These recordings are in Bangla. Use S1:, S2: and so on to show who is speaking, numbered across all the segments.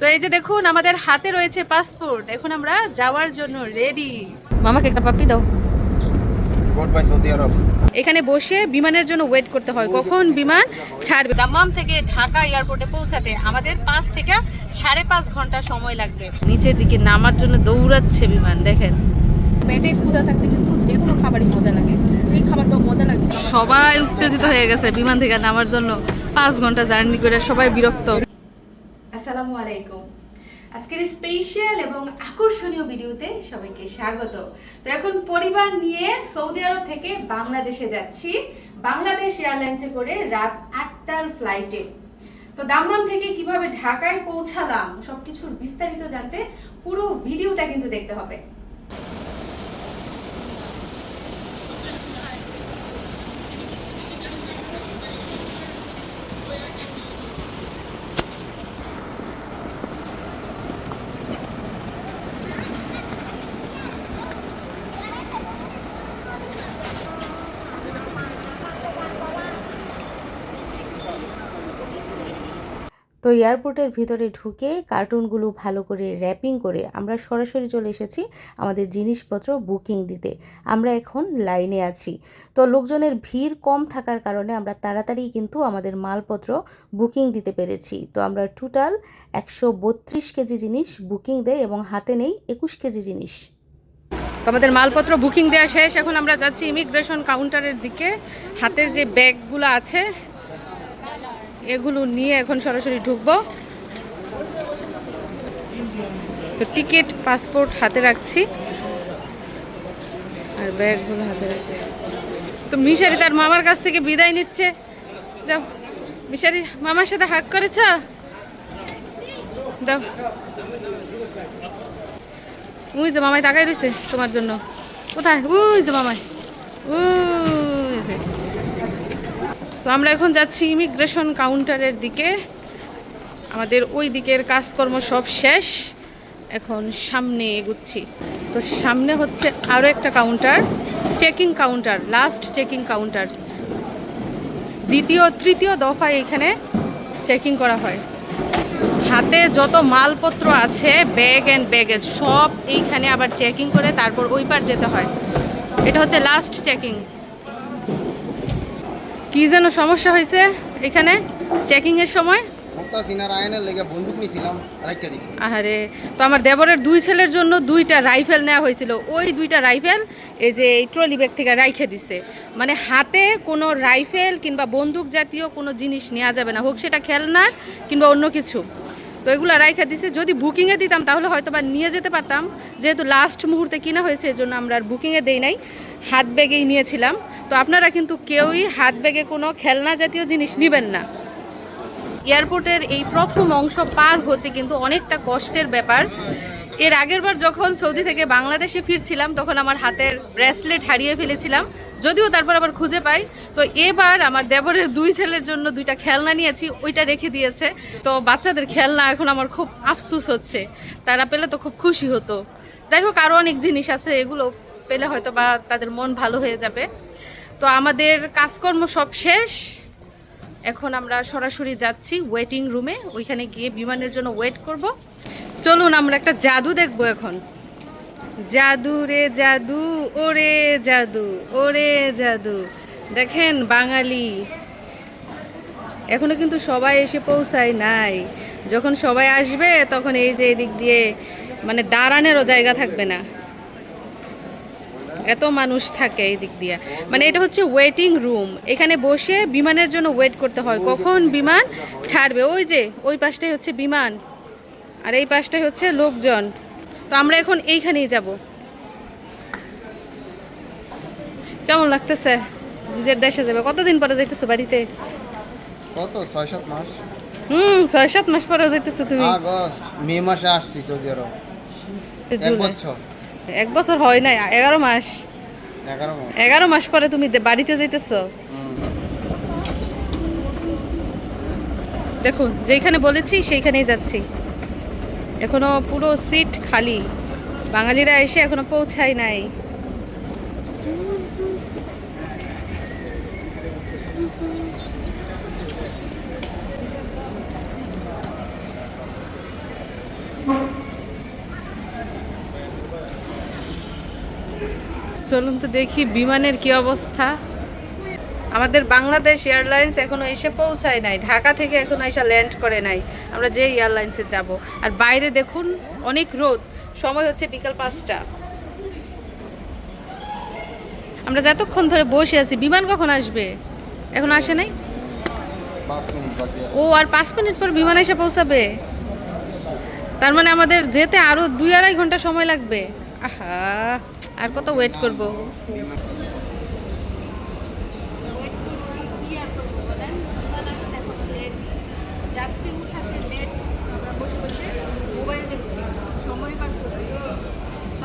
S1: তো এই যে দেখুন আমাদের হাতে রয়েছে পাসপোর্ট, এখন আমরা যাওয়ার জন্য রেডি। মামাকে একটা পাপ্পি দাও।
S2: সৌদি আরব।
S1: এখানে বসে বিমানের জন্য ওয়েট করতে হয় কখন বিমান ছাড়বে। দাম্মাম থেকে ঢাকা এয়ারপোর্টে পৌঁছাতে আমাদের 5 থেকে 5.5 ঘন্টা সময় লাগবে। নিচের দিকে নামার জন্য দৌড়াচ্ছে বিমান, দেখেন। পেটে ক্ষুধা থাকলে কিন্তু যে কোনো খাবারই মজা লাগে, এই খাবারটা মজা লাগছে। সবাই উত্তেজিত হয়ে গেছে বিমান থেকে নামার জন্য, 5 ঘন্টা জার্নি করে সবাই বিরক্ত। আসসালামু আলাইকুম। আজকের স্পেশাল এবং আকর্ষণীয় ভিডিওতে সবাইকে স্বাগত। তো এখন পরিবার নিয়ে সৌদি আরব থেকে বাংলাদেশে যাচ্ছি, বাংলাদেশ এয়ারলাইন্সে করে রাত 8টার ফ্লাইটে। তো দাম্মাম থেকে কিভাবে ঢাকায় পৌঁছালাম সবকিছুর বিস্তারিত জানতে পুরো ভিডিওটা কিন্তু দেখতে হবে। তো এয়ারপোর্টের ভিতরে ঢুকে কার্টুনগুলো ভালো করে র্যাপিং করে আমরা সরাসরি চলে এসেছি আমাদের জিনিসপত্র বুকিং দিতে। আমরা এখন লাইনে আছি। তো লোকজনের ভিড় কম থাকার কারণে আমরা তাড়াতাড়ি কিন্তু আমাদের মালপত্র বুকিং দিতে পেরেছি। তো আমরা টোটাল 132 কেজি জিনিস বুকিং দেই এবং হাতে নেই 21 কেজি জিনিস। তো আমাদের মালপত্র বুকিং দেওয়া শেষ, এখন আমরা যাচ্ছি ইমিগ্রেশন কাউন্টারের দিকে। হাতের যে ব্যাগগুলো আছে এগুলো নিয়ে এখন সরাসরি ঢুকবো। তো টিকিট পাসপোর্ট হাতে রাখছি আর ব্যাগগুলো হাতে রাখছি। তো মিশারি তার মামার কাছ থেকে বিদায় নিচ্ছে। যাও মিশারি, মামার সাথে হাগ করেছ? দাও। ওই যে মামাই তাকাই রয়েছে তোমার জন্য। কোথায়? ওই যে মামাই, ওই যে। তো আমরা এখন যাচ্ছি ইমিগ্রেশন কাউন্টারের দিকে। আমাদের ওই দিকের কাজকর্ম সব শেষ, এখন সামনে এগুচ্ছি। তো সামনে হচ্ছে আরও একটা counter, checking counter, last checking counter. দ্বিতীয় তৃতীয় দফায় এখানে চেকিং করা হয়। হাতে যত মালপত্র আছে, ব্যাগ অ্যান্ড ব্যাগেজ সব এইখানে আবার চেকিং করে তারপর ওই পার যেতে হয়। এটা হচ্ছে লাস্ট চেকিং। কি যেন সমস্যা হয়েছে এখানে চেকিংয়ের সময়? আহারে, তো আমার দেবরের 2 ছেলের জন্য 2টা রাইফেল নেওয়া হয়েছিল। ওই 2টা রাইফেল এই যে এই ট্রলি ব্যাগ থেকে রাইখে দিছে। মানে হাতে কোনো রাইফেল কিংবা বন্দুক জাতীয় কোনো জিনিস নেওয়া যাবে না, হোক সেটা খেলনা কিংবা অন্য কিছু। তো এগুলো রাইখে দিছে। যদি বুকিংয়ে দিতাম তাহলে হয়তো বা নিয়ে যেতে পারতাম, যেহেতু লাস্ট মুহূর্তে কিনা হয়েছে এজন্য আমরা আর বুকিংয়ে দেই নাই, হাত ব্যাগেই নিয়েছিলাম। তো আপনারা কিন্তু কেউই হাত ব্যাগে কোনো খেলনা জাতীয় জিনিস নেবেন না। এয়ারপোর্টের এই প্রথম অংশ পার হতে কিন্তু অনেকটা কষ্টের ব্যাপার। এর আগের বার যখন সৌদি থেকে বাংলাদেশে ফিরছিলাম তখন আমার হাতের ব্রেসলেট হারিয়ে ফেলেছিলাম, যদিও তারপর আবার খুঁজে পাই। তো এবার আমার দেবরের 2 ছেলের জন্য 2টা খেলনা নিয়েছি, ওইটা রেখে দিয়েছে। তো বাচ্চাদের খেলনা এখন আমার খুব আফসোস হচ্ছে, তারা পেলে তো খুব খুশি হতো। যাই হোক, আরও অনেক জিনিস আছে, এগুলো পেলে হয়তো বা তাদের মন ভালো হয়ে যাবে। তো আমাদের কাজকর্ম সব শেষ, এখন আমরা সরাসরি যাচ্ছি ওয়েটিং রুমে। ওইখানে গিয়ে বিমানের জন্য ওয়েট করব। চলুন আমরা একটা জাদু দেখব এখন। জাদু রে জাদু, ওরে জাদু, ওরে জাদু। দেখেন বাঙালি এখনো কিন্তু সবাই এসে পৌঁছায় নাই। যখন সবাই আসবে তখন এই যে এদিক দিয়ে মানে দাঁড়ানোরও জায়গা থাকবে না, এত মানুষ থাকে এই দিক দিয়ে। মানে এটা হচ্ছে ওয়েটিং রুম, এখানে বসে বিমানের জন্য ওয়েট করতে হয় কখন বিমান ছাড়বে। ওই যে ওই পাশটাই হচ্ছে বিমান আর এই পাশটাই হচ্ছে লোকজন। তো আমরা এখন এইখানেই যাব। কেমন লাগতেছে নিজের দেশে যাবে? কতদিন পরে যাইতেছো বাড়িতে?
S2: কত 6-7 মাস।
S1: 6-7 মাস পরে যাইতেছো তুমি?
S2: আগস্ট মে মাসে আসছি সৌদি আরব।
S1: 1 বছর হয় নাই, 11 মাস। 11 মাস পরে তুমি বাড়িতে যাইতেছো। দেখুন যেখানে বলেছি সেইখানেই যাচ্ছি। এখনো পুরো সিট খালি, বাঙালিরা এসে এখনো পৌঁছায় নাই। চলুন তো দেখি বিমানের কি অবস্থা। আমাদের বাংলাদেশ এয়ারলাইন্স এখনো এসে পৌঁছায় নাই, ঢাকা থেকে এখনো এসে ল্যান্ড করে নাই। আমরা যে এয়ারলাইন্সে যাব, আর বাইরে দেখুন অনেক রোদ, সময় হচ্ছে বিকাল 5টা। আমরা যতক্ষণ ধরে বসে আছি, বিমান কখন আসবে? এখন আসে নাই।
S2: 5 মিনিট বাকি আছে।
S1: ও আর 5 মিনিট পর বিমান এসে পৌঁছাবে, তার মানে আমাদের যেতে আরো 2-2.5 ঘন্টা সময় লাগবে। আহা, আর কত ওয়েট করব।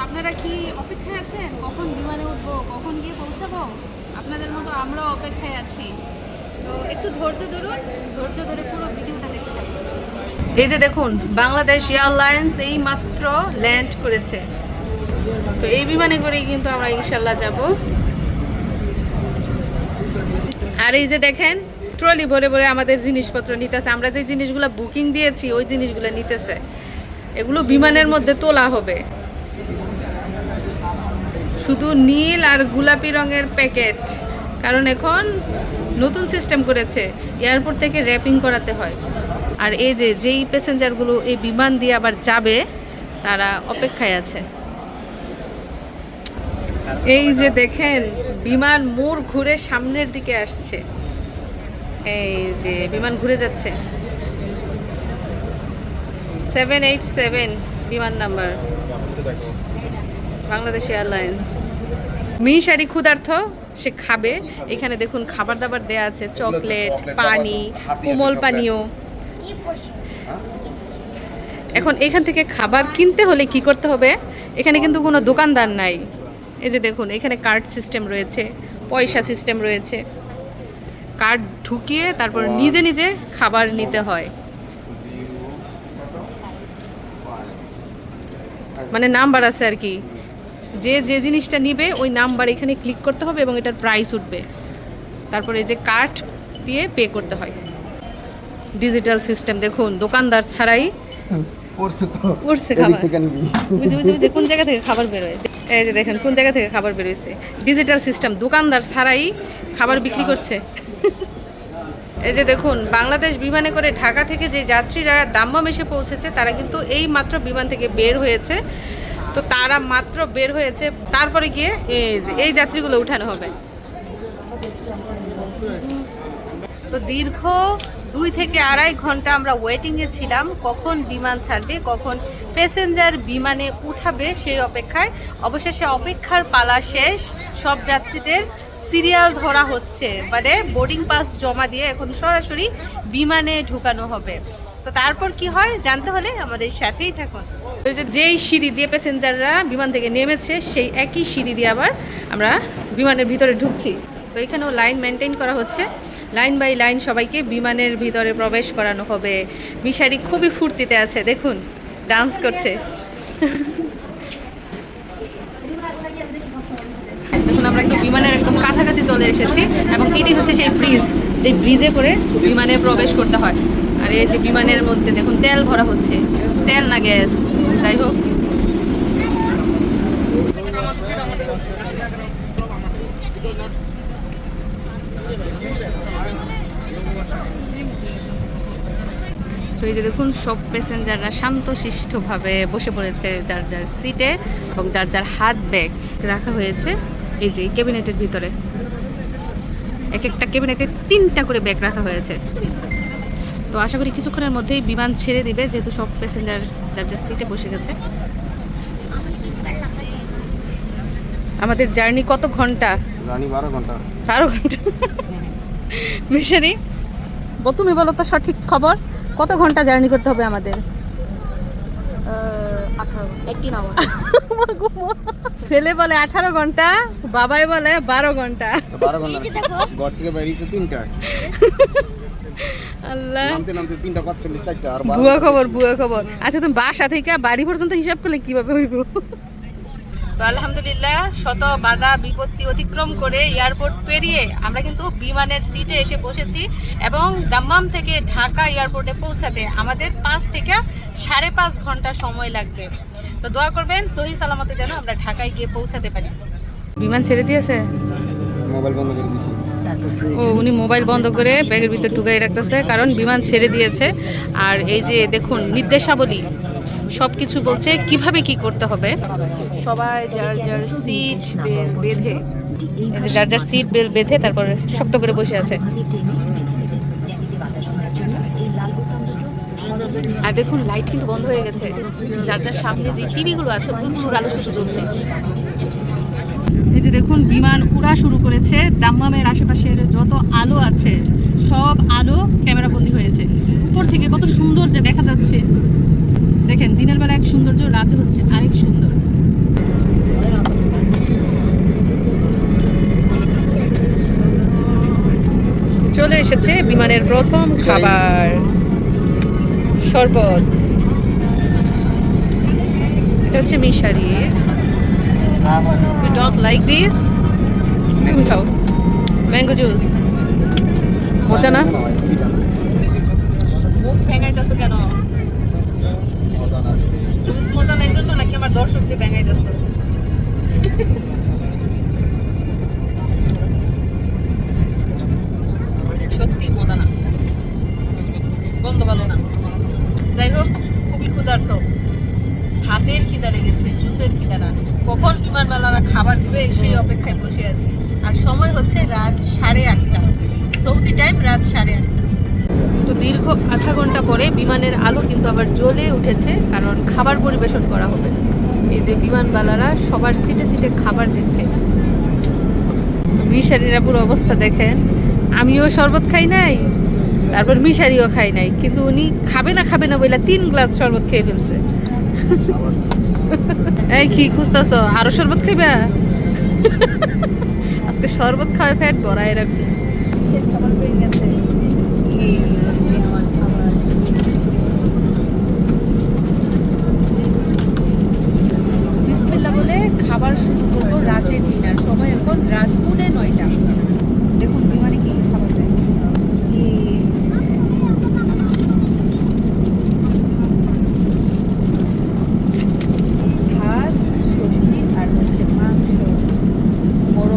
S1: আপনারা কি অপেক্ষায় আছেন কখন বিমানে উঠবো, কখন গিয়ে পৌঁছাবো? আপনাদের মতো আমরাও অপেক্ষায় আছি। তো একটু ধৈর্য ধরুন, ধৈর্য ধরে পুরো ভিডিওটা দেখতে থাকুন। এই যে দেখুন, বাংলাদেশ এয়ারলাইন্স এই মাত্র ল্যান্ড করেছে। তো এই বিমানে করেই কিন্তু আমরা ইনশাল্লাহ যাব। আর এই যে দেখেন, ট্রলি ভরে ভরে আমাদের জিনিসপত্র নিতেছে। আমরা যে জিনিসগুলো বুকিং দিয়েছি ওই জিনিসগুলো নিতেছে। এগুলো বিমানের মধ্যে তোলা হবে। শুধু নীল আর গোলাপি রঙের প্যাকেট, কারণ এখন নতুন সিস্টেম করেছে, এয়ারপোর্ট থেকে র্যাপিং করাতে হয়। আর এই যে যেই প্যাসেঞ্জারগুলো এই বিমান দিয়ে আবার যাবে তারা অপেক্ষায় আছে। এই যে দেখেন, বিমান মোড় ঘুরে সামনের দিকে আসছে। এই যে বিমান ঘুরে যাচ্ছে। 787 বিমান নাম্বার, বাংলাদেশ এয়ারলাইন্স। মিশারি ক্ষুধার্থ, সে খাবে। এখানে দেখুন খাবার দাবার দেয়া আছে, চকলেট, পানি, কোমল পানীয়। এখন এখান থেকে খাবার কিনতে হলে কি করতে হবে? এখানে কিন্তু কোনো দোকানদার নাই। এই যে দেখুন, এখানে কার্ড সিস্টেম রয়েছে, পয়সা সিস্টেম রয়েছে। কার্ড ঢুকিয়ে তারপর নিজে নিজে খাবার নিতে হয়। মানে নাম্বার আছে আর কি, যে যে জিনিসটা নিবে ওই নাম্বার এখানে ক্লিক করতে হবে এবং এটার প্রাইস উঠবে। তারপরে এই যে কার্ড দিয়ে পে করতে হয়। ডিজিটাল সিস্টেম দেখুন, দোকানদার ছাড়াই
S2: পড়ছে তো,
S1: পড়ছে
S2: এদিক
S1: খাবার।
S2: থেকে নিবি।
S1: বুঝে বুঝে বুঝে কোন জায়গা থেকে খাবার বেরোয়। এই যে দেখেন কোন জায়গা থেকে খাবার বেরোচ্ছে। ডিজিটাল সিস্টেম, দোকানদার ছাড়াই খাবার বিক্রি করছে। এই যে দেখুন, বাংলাদেশ বিমানে করে ঢাকা থেকে যে যাত্রীরা দাম্মাম এসে পৌঁছেছে তারা কিন্তু এই মাত্র বিমান থেকে বের হয়েছে। তো তারা মাত্র বের হয়েছে, তারপরে গিয়ে এই যাত্রীগুলো উঠানো হবে। তো দীর্ঘ 2 থেকে 2.5 ঘন্টা আমরা ওয়েটিংয়ে ছিলাম, কখন বিমান ছাড়বে, কখন প্যাসেঞ্জার বিমানে উঠাবে সেই অপেক্ষায়। অবশেষে অপেক্ষার পালা শেষ, সব যাত্রীদের সিরিয়াল ধরা হচ্ছে, মানে বোর্ডিং পাস জমা দিয়ে এখন সরাসরি বিমানে ঢুকানো হবে। তো তারপর কি হয় জানতে হলে আমাদের সাথেই থাকুন। ওই যে যেই সিঁড়ি দিয়ে প্যাসেঞ্জাররা বিমান থেকে নেমেছে সেই একই সিঁড়ি দিয়ে আবার আমরা বিমানের ভিতরে ঢুকছি। তো এখানেও লাইন মেনটেন করা হচ্ছে, লাইন বাই লাইন সবাইকে বিমানের ভিতরে প্রবেশ করানো হবে। মিশারি খুবই ফুর্তিতে আছে, দেখুন ডান্স করছে। দেখুন আমরা একদম বিমানের একদম কাছাকাছি চলে এসেছি এবং এটি হচ্ছে সেই ব্রিজ, যে ব্রিজে করে বিমানে প্রবেশ করতে হয়। আর এই যে বিমানের মধ্যে দেখুন তেল ভরা হচ্ছে, তেল না গ্যাস, যাই হোক। তো এই যে দেখুন, সব প্যাসেঞ্জাররা শান্তশিষ্টভাবে বসে পড়েছে যার যার সিটে এবং যার যার হাত ব্যাগ রাখা হয়েছে এই যে ক্যাবিনেটের ভিতরে। এক একটা ক্যাবিনেটে 3টা করে ব্যাগ রাখা হয়েছে। তো আশা করি কিছুক্ষণের মধ্যেই বিমান ছেড়ে দিবে, যেহেতু সব প্যাসেঞ্জার যার যার সিটে বসে গেছে। আমাদের জার্নি কত ঘন্টা?
S2: জানি 12 ঘন্টা।
S1: 12 ঘন্টা। মিশারি, তুমি বলো তো সঠিক খবর, কত ঘন্টা জার্নি করতে হবে আমাদের?
S3: 18 আওয়ার।
S1: ছেলে বলে 18 ঘন্টা, বাবাই বলে 12 ঘন্টা।
S2: তো 12 ঘন্টা ঘর থেকে বেরিয়েছে 3টায়,
S1: আল্লাহ,
S2: নামতে নামতে 3টা 45 4টা আর 12
S1: বুয়া খবর, বুয়া খবর। আচ্ছা তুমি বাসা থেকে বাড়ি পর্যন্ত হিসাব করলে কিভাবে হইব? তো আলহামদুলিল্লাহ, শত বাধা বিপত্তি অতিক্রম করে এয়ারপোর্ট পেরিয়ে আমরা কিন্তু বিমানের সিটে এসে বসেছি এবং দাম্মাম থেকে ঢাকা এয়ারপোর্টে পৌঁছাতে আমাদের 5 থেকে 5.5 ঘন্টা সময় লাগবে। তো দোয়া করবেন সহি সালামতে যেন আমরা ঢাকায় গিয়ে পৌঁছাতে পারি। বিমান ছেড়ে দিয়েছে।
S2: মোবাইল বন্ধ করে দিছি।
S1: ও উনি মোবাইল বন্ধ করে ব্যাগের ভিতর ঢুকাই রাখতেছে, কারণ বিমান ছেড়ে দিয়েছে। আর এই যে দেখুন নির্দেশাবলী সব কিছু বলছে কিভাবে কি করতে হবে। সবাই যার যার সিট বেঁধে, এই যে যার যার সিট বেল্ট বেঁধে তারপর শক্ত করে বসে আছে। আর দেখুন লাইট কিন্তু বন্ধ হয়ে গেছে, যার যার সামনে যে টিভিগুলো আছে ওইগুলোর আলো শুধু জ্বলছে। এই যে দেখুন বিমান উড়া শুরু করেছে। দাম্মামের আশেপাশের যত আলো আছে সব আলো ক্যামেরা বন্দী হয়েছে। উপর থেকে কত সুন্দর যে দেখা যাচ্ছে, দেখেন দিনের বেলা এক সৌন্দর্য, রাতে হচ্ছে আরেক সুন্দর। চলে এসেছে বিমানের প্রথম খাবার, শরবত। এটা হচ্ছে মিশারি। You don't like this? তুমি খাও ম্যাঙ্গো জুস। মজা না? মুখ ভেঙাইতেছো কেন? জুস মজা নাই জন্য নাকি আমার দর্শককে ভেঙাইতেছো? সত্যি মজা না, গন্ধ ভালো না। যাই হোক, খুবই ক্ষুধার্ত, ভাতের খিদা লেগেছে, জুসের খিদা না। কখন বিমানবালারা খাবার দিবে সেই অপেক্ষায় বসে আছি। আর সময় হচ্ছে রাত 8:30, সৌদি টাইম রাত 8:30। তো দীর্ঘ আধা ঘন্টা পরে বিমানের আলো কিন্তু আবার জ্বলে উঠেছে, কারণ খাবার পরিবেশন করা হবে। এই যে বিমানবালারা সবার সিটে সিটে খাবার দিচ্ছে। মিশারিরা পুরো অবস্থা দেখেন। আমিও শরবত খাই নাই, তারপর মিশারিও খাই নাই, কিন্তু উনি খাবে না বলে 3 গ্লাস শরবত খেয়ে ফেলছে। এই কি খুঁজতেছ, আরো শরবত খাইবা? আজকে শরবত খাওয়া পেট ভরাই রাখবো। খাবার পেয়ে গেছে। বিসমিল্লাহ বলে খাবার শুরু করবো। রাতের ডিনার, সময় এখন রাত 9:30। দেখুন বিমানে কি খাবার দেয়। ভাত, সবজি আর হচ্ছে মাংস, বড়।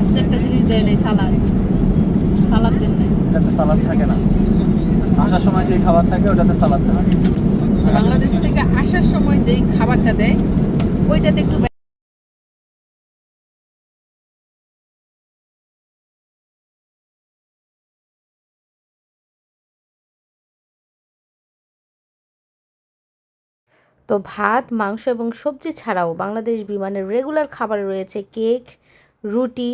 S1: আজকে একটা জিনিস দেয় নাই, সালাদ দেন নাই।
S2: এটাতে সালাদ থাকে না, আসার সময় যে খাবার থাকে ওটাতে সালাদ থাকে।
S1: বাংলাদেশ থেকে আসার সময় যেই খাবারটা দেয় ওইটাতে একটু তো ভাত, মাংস এবং সবজি ছাড়াও বাংলাদেশ বিমানের রেগুলার খাবারে রয়েছে কেক, রুটি,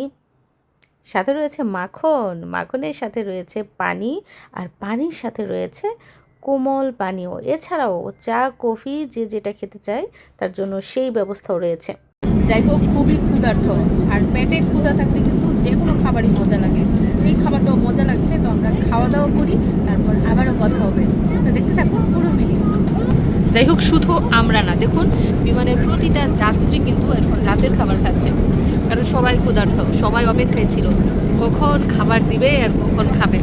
S1: সাথে রয়েছে মাখন, মাখনের সাথে রয়েছে পানি, আর পানির সাথে রয়েছে কোমল পানীয়। এছাড়াও চা, কফি যে যেটা খেতে চায় তার জন্য সেই ব্যবস্থাও রয়েছে। যাই হোক, খুবই ক্ষুধার্ত, আর পেটে ক্ষুধা থাকলে কিন্তু যে কোনো খাবারই মজা লাগে। এই খাবারটাও মজা লাগছে, তো আমরা খাওয়া দাওয়া করি, তারপর আবারও কথা হবে। তো দেখতে থাকুন পুরো ভিডিও। যাই হোক, শুধু আমরা না, দেখুন বিমানের প্রতিটা যাত্রী কিন্তু এখন রাতের খাবার খাচ্ছে, কারণ সবাই ক্ষুধার্ত, সবাই অপেক্ষায় ছিল কখন খাবার দিবে আর কখন খাবে।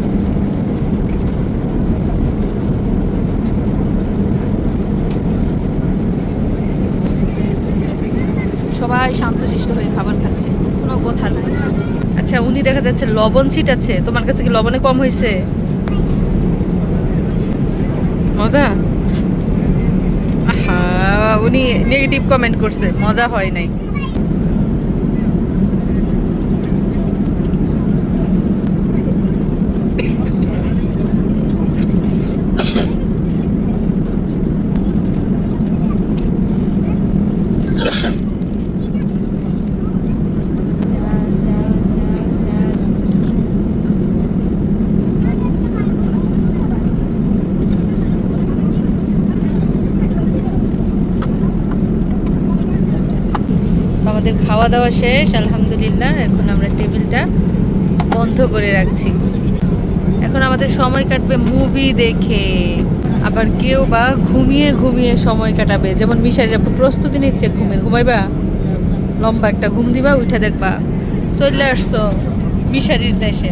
S1: সবাই শান্তশিষ্ট হয়ে খাবার খাচ্ছে, কোনো কথা নাই। আচ্ছা, উনি দেখা যাচ্ছে লবণ ছিটাচ্ছে, তোমার কাছে কি লবণে কম হয়েছে? মজা? উনি নেগেটিভ কমেন্ট করছে, মজা হয় নাই। আমাদের খাওয়া দাওয়া শেষ আলহামদুলিল্লাহ। এখন আমরা টেবিলটা বন্ধ করে রাখছি। এখন আমাদের সময় কাটবে মুভি দেখে, আবার কেউ বা ঘুমিয়ে ঘুমিয়ে সময় কাটাবে। যেমন মিশারির আপু প্রস্তুতি নিচ্ছে ঘুমাইবা, লম্বা একটা ঘুম দিবা, উঠে দেখবা চলে আসছো মিশারির দেশে।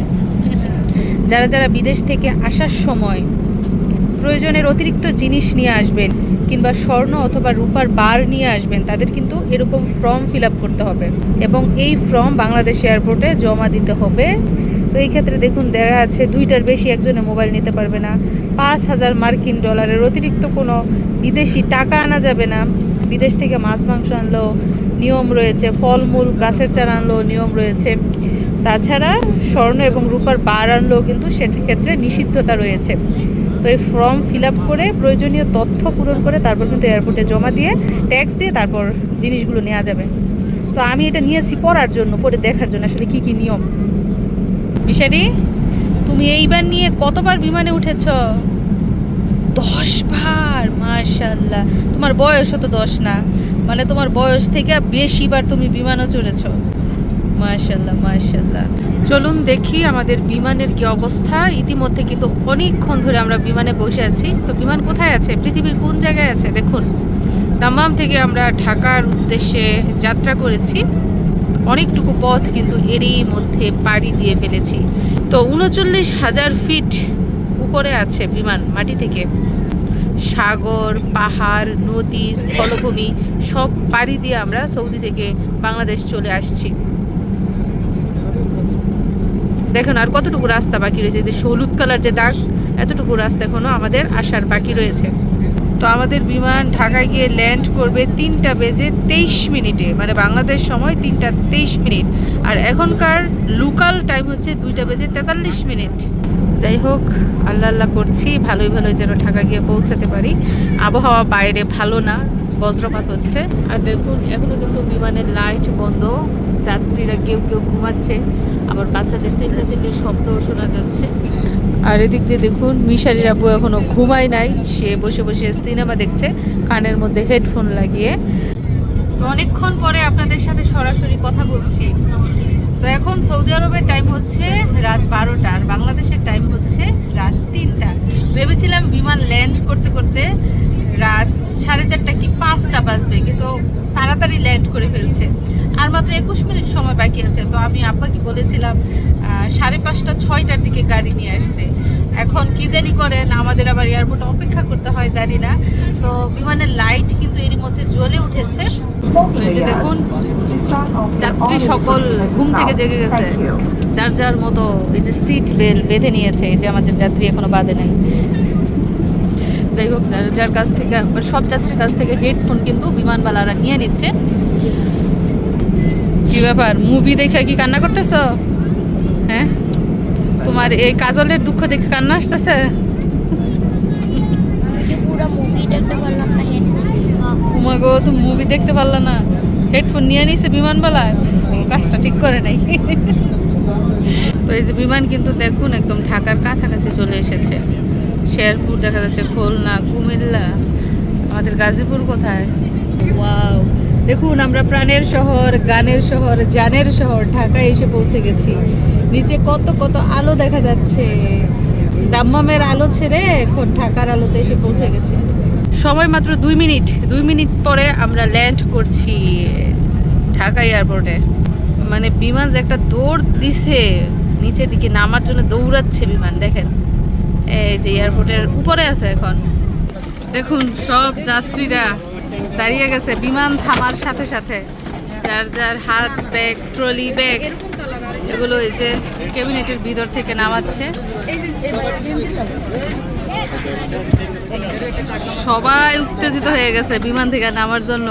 S1: যারা যারা বিদেশ থেকে আসার সময় প্রয়োজনের অতিরিক্ত জিনিস নিয়ে আসবেন কিংবা স্বর্ণ অথবা রূপার বার নিয়ে আসবেন, তাদের কিন্তু এরকম ফর্ম ফিল আপ করতে হবে এবং এই ফর্ম বাংলাদেশ এয়ারপোর্টে জমা দিতে হবে। তো এই ক্ষেত্রে দেখুন দেখা আছে 2টার বেশি একজনে মোবাইল নিতে পারবে না, 5,000 মার্কিন ডলারের অতিরিক্ত কোনো বিদেশি টাকা আনা যাবে না, বিদেশ থেকে মাছ মাংস আনলেও নিয়ম রয়েছে, ফলমূল গাছের চারা আনলেও নিয়ম রয়েছে, তাছাড়া স্বর্ণ এবং রূপার বার আনলেও কিন্তু সেক্ষেত্রে নিষিদ্ধতা রয়েছে। তো এই ফর্ম ফিল আপ করে প্রয়োজনীয় তথ্য পূরণ করে তারপর কিন্তু এয়ারপোর্টে জমা দিয়ে ট্যাক্স দিয়ে তারপর জিনিসগুলো নেওয়া যাবে। তো আমি এটা নিয়েছি পড়ার জন্য, পড়ে দেখার জন্য আসলে কি কি নিয়ম। মিশারি, তুমি এইবার নিয়ে কতবার বিমানে উঠেছ? 10 বার। মাশাআল্লাহ, তোমার বয়সও তো 10 না, মানে তোমার বয়স থেকে বেশিবার তুমি বিমানও চড়েছ। মাশাআল্লাহ মাশাআল্লাহ। চলুন দেখি আমাদের বিমানের কি অবস্থা। ইতিমধ্যে কিন্তু অনেকক্ষণ ধরে আমরা বিমানে বসে আছি। তো বিমান কোথায় আছে, পৃথিবীর কোন জায়গায় আছে দেখুন। দাম্মাম থেকে আমরা ঢাকার উদ্দেশ্যে যাত্রা করেছি। অনেকটুকু পথ কিন্তু এরই মধ্যে পাড়ি দিয়ে ফেলেছি। তো 39,000 ফিট উপরে আছে বিমান মাটি থেকে। সাগর, পাহাড়, নদী, স্থলভূমি সব পাড়ি দিয়ে আমরা সৌদি থেকে বাংলাদেশ চলে আসছি। দেখুন আর কতটুকু রাস্তা বাকি রয়েছে, যে হলুদ কালার যে দাগ, এতটুকু রাস্তা এখনো আমাদের আসার বাকি রয়েছে। তো আমাদের বিমান ঢাকায় গিয়ে ল্যান্ড করবে 3টা বেজে 23 মিনিটে, মানে বাংলাদেশ সময় 3টা 23 মিনিট, আর এখনকার লোকাল টাইম হচ্ছে 2টা বেজে 43 মিনিট। যাই হোক, আল্লাহ আল্লাহ করছি ভালোই ভালোই যেন ঢাকা গিয়ে পৌঁছাতে পারি। আবহাওয়া বাইরে ভালো না, বজ্রপাত হচ্ছে। আর দেখুন এখনো কিন্তু বিমানের লাইট বন্ধ, যাত্রীরা কেউ কেউ ঘুমাচ্ছে, আবার বাচ্চাদের চিল্লাচিল্লির শব্দও শোনা যাচ্ছে। আর এদিক দিয়ে দেখুন মিশারির আব্বু এখনো ঘুমায় নাই, সে বসে বসে সিনেমা দেখছে কানের মধ্যে হেডফোন লাগিয়ে। অনেকক্ষণ পরে আপনাদের সাথে সরাসরি কথা বলছি। তো এখন সৌদি আরবের টাইম হচ্ছে রাত 12টা, আর বাংলাদেশের টাইম হচ্ছে রাত 3টা। ভেবেছিলাম বিমান ল্যান্ড করতে করতে রাত 4:30 কি 5টা বাজবে, কিন্তু তাড়াতাড়ি ল্যান্ড করে ফেলছে। আর মাত্র 21 মিনিট সময় বাকি আছে। তো আমি আব্বাকে বলেছিলাম 5:30 6টার দিকে গাড়ি নিয়ে আসতে। এখন কি জানি করেন, আমাদের আবার এয়ারপোর্টে অপেক্ষা করতে হয় জানি না। তো বিমানের লাইট কিন্তু এর মধ্যে জ্বলে উঠেছে। তো এই যে দেখুন যাত্রী সকল ঘুম থেকে জেগে গেছে, যার যার মতো এই যে সিট বেল্ট বেঁধে নিয়েছে। এই যে আমাদের যাত্রী এখনো বাঁধে নাই। যাই হোক, যার কাছ থেকে, সব যাত্রীর কাছ থেকে হেডফোন কিন্তু বিমানবালারা নিয়ে নিচ্ছে। কি ব্যাপার, মুভি দেখে কি কান্না করতেছ? হ্যাঁ, তোমার এই কাজলের দুঃখ দেখে কান্না আসতেছে? তোমাকে তো মুভি দেখতে পারলা না, হেডফোন নিয়ে নিছে বিমানবালা, কাজটা ঠিক করে নাই। তো এই যে বিমান কিন্তু দেখুন একদম ঢাকার কাছাকাছি চলে এসেছে। শেরপুর দেখা যাচ্ছে, খুলনা, কুমিল্লা, আমাদের গাজীপুর কোথায়। ওয়াও, দেখুন আমরা প্রাণের শহর, গানের শহর, জানের শহর ঢাকায় এসে পৌঁছে গেছি। নিচে কত কত আলো দেখা যাচ্ছে। দাম্মামের আলো ছেড়ে এখন ঢাকার আলোতে এসে পৌঁছে গেছি। সময় মাত্র 2 মিনিট, 2 মিনিট পরে আমরা ল্যান্ড করছি ঢাকা এয়ারপোর্টে। মানে বিমান যে একটা দৌড় দিছে নিচের দিকে নামার জন্য, দৌড়াচ্ছে বিমান। দেখেন এই যে এয়ারপোর্টের উপরে আছে এখন। দেখুন সব যাত্রীরা দাঁড়িয়ে গেছে বিমান থামার সাথে সাথে, যার যার হাত ব্যাগ, ট্রলি ব্যাগ এগুলো এই যে ক্যাবিনেটের ভিতর থেকে নামাচ্ছে। সবাই উত্তেজিত হয়ে গেছে বিমান থেকে নামার জন্য।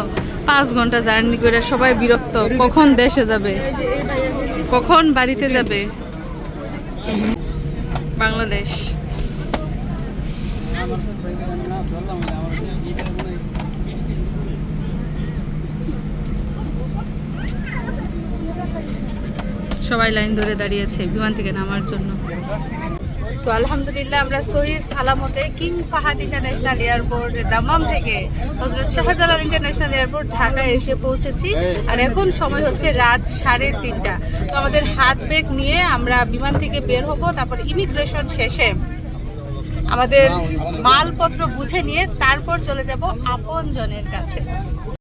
S1: 5 ঘন্টা জার্নি করে সবাই বিরক্ত, কখন দেশে যাবে, কখন বাড়িতে যাবে। বাংলাদেশ সবাই লাইন ধরে দাঁড়িয়েছে বিমান থেকে নামার জন্য। তো আলহামদুলিল্লাহ আমরা সহি সালামতে King Fahad International Airport Dammam থেকে হযরত শাহজালাল ইন্টারন্যাশনাল এয়ারপোর্ট ঢাকায় এসে পৌঁছেছি। আর এখন সময় হচ্ছে রাত 3:30। তো আমাদের হাত ব্যাগ নিয়ে আমরা বিমান থেকে বের হব, তারপর ইমিগ্রেশন শেষে আমাদের মালপত্র বুঝে নিয়ে তারপর চলে যাব আপনজনের কাছে।